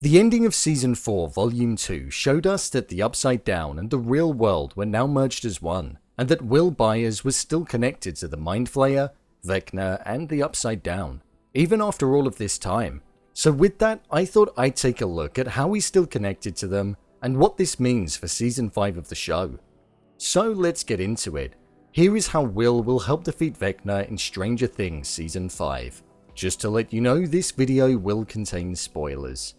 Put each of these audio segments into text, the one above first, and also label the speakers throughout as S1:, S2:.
S1: The ending of Season 4, Volume 2 showed us that the Upside Down and the real world were now merged as one, and that Will Byers was still connected to the Mind Flayer, Vecna, and the Upside Down, even after all of this time. So with that, I thought I'd take a look at how he's still connected to them, and what this means for Season 5 of the show. So let's get into it. Here is how Will help defeat Vecna in Stranger Things Season 5. Just to let you know, this video will contain spoilers.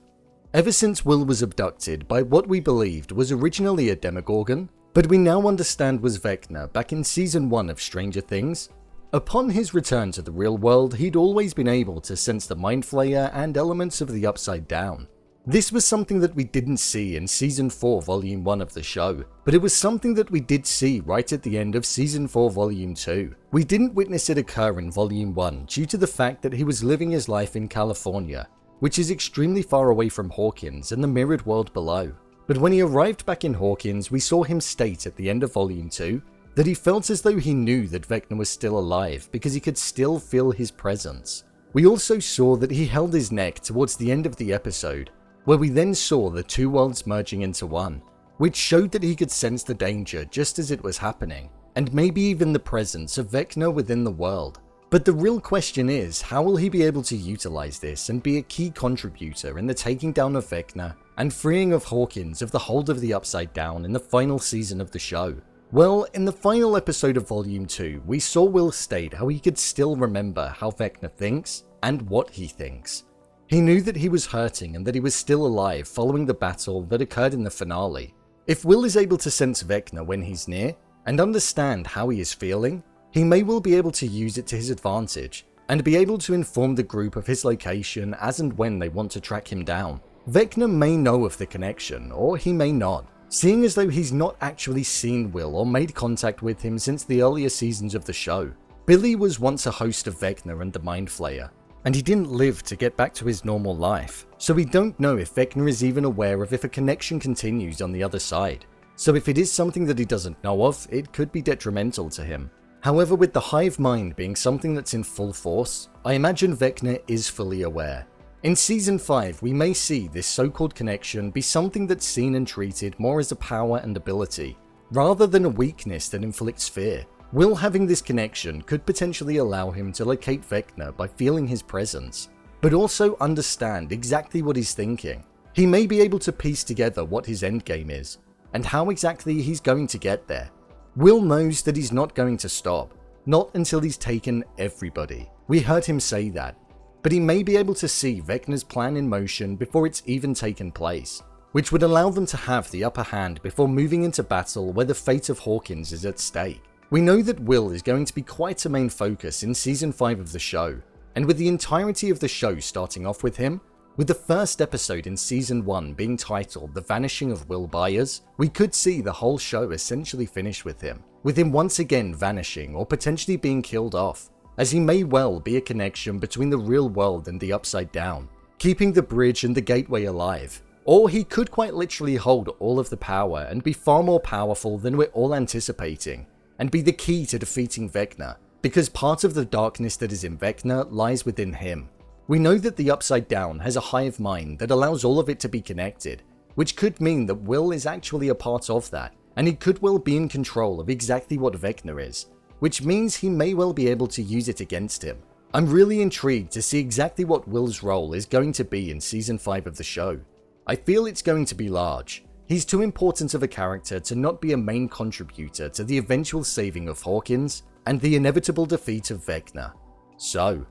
S1: Ever since Will was abducted by what we believed was originally a Demogorgon, but we now understand was Vecna back in Season 1 of Stranger Things, upon his return to the real world, he'd always been able to sense the Mind Flayer and elements of the Upside Down. This was something that we didn't see in Season 4 Volume 1 of the show, but it was something that we did see right at the end of Season 4 Volume 2. We didn't witness it occur in Volume 1 due to the fact that he was living his life in California, which is extremely far away from Hawkins and the mirrored world below. But when he arrived back in Hawkins, we saw him state at the end of Volume 2 that he felt as though he knew that Vecna was still alive because he could still feel his presence. We also saw that he held his neck towards the end of the episode, where we then saw the two worlds merging into one, which showed that he could sense the danger just as it was happening, and maybe even the presence of Vecna within the world. But the real question is, how will he be able to utilize this and be a key contributor in the taking down of Vecna and freeing of Hawkins of the hold of the Upside Down in the final season of the show? Well, in the final episode of Volume 2, we saw Will state how he could still remember how Vecna thinks and what he thinks. He knew that he was hurting and that he was still alive following the battle that occurred in the finale. If Will is able to sense Vecna when he's near and understand how he is feeling, he may well be able to use it to his advantage, and be able to inform the group of his location as and when they want to track him down. Vecna may know of the connection, or he may not, seeing as though he's not actually seen Will or made contact with him since the earlier seasons of the show. Billy was once a host of Vecna and the Mind Flayer, and he didn't live to get back to his normal life, so we don't know if Vecna is even aware of if a connection continues on the other side. So if it is something that he doesn't know of, it could be detrimental to him. However, with the Hive Mind being something that's in full force, I imagine Vecna is fully aware. In Season 5, we may see this so-called connection be something that's seen and treated more as a power and ability, rather than a weakness that inflicts fear. Will having this connection could potentially allow him to locate Vecna by feeling his presence, but also understand exactly what he's thinking. He may be able to piece together what his endgame is, and how exactly he's going to get there. Will knows that he's not going to stop, not until he's taken everybody. We heard him say that, but he may be able to see Vecna's plan in motion before it's even taken place, which would allow them to have the upper hand before moving into battle where the fate of Hawkins is at stake. We know that Will is going to be quite a main focus in Season 5 of the show, and with the entirety of the show starting off with him, with the first episode in Season 1 being titled The Vanishing of Will Byers, we could see the whole show essentially finish with him once again vanishing or potentially being killed off, as he may well be a connection between the real world and the Upside Down, keeping the bridge and the gateway alive. Or he could quite literally hold all of the power and be far more powerful than we're all anticipating, and be the key to defeating Vecna, because part of the darkness that is in Vecna lies within him. We know that the Upside Down has a hive mind that allows all of it to be connected, which could mean that Will is actually a part of that, and he could well be in control of exactly what Vecna is, which means he may well be able to use it against him. I'm really intrigued to see exactly what Will's role is going to be in Season 5 of the show. I feel it's going to be large. He's too important of a character to not be a main contributor to the eventual saving of Hawkins and the inevitable defeat of Vecna. So,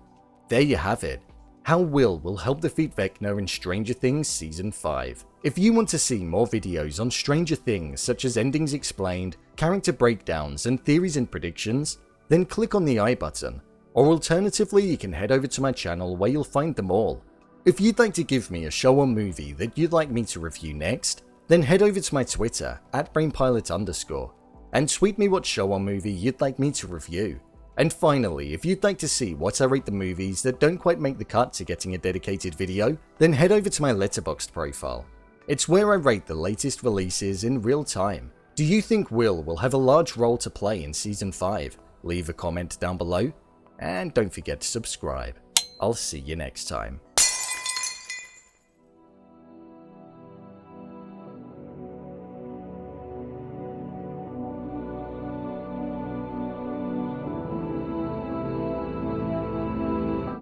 S1: there you have it. How Will help defeat Vecna in Stranger Things Season 5. If you want to see more videos on Stranger Things such as endings explained, character breakdowns and theories and predictions, then click on the I button, or alternatively you can head over to my channel where you'll find them all. If you'd like to give me a show or movie that you'd like me to review next, then head over to my Twitter @brainpilot_, and tweet me what show or movie you'd like me to review. And finally, if you'd like to see what I rate the movies that don't quite make the cut to getting a dedicated video, then head over to my Letterboxd profile. It's where I rate the latest releases in real time. Do you think Will have a large role to play in Season 5? Leave a comment down below, and don't forget to subscribe. I'll see you next time.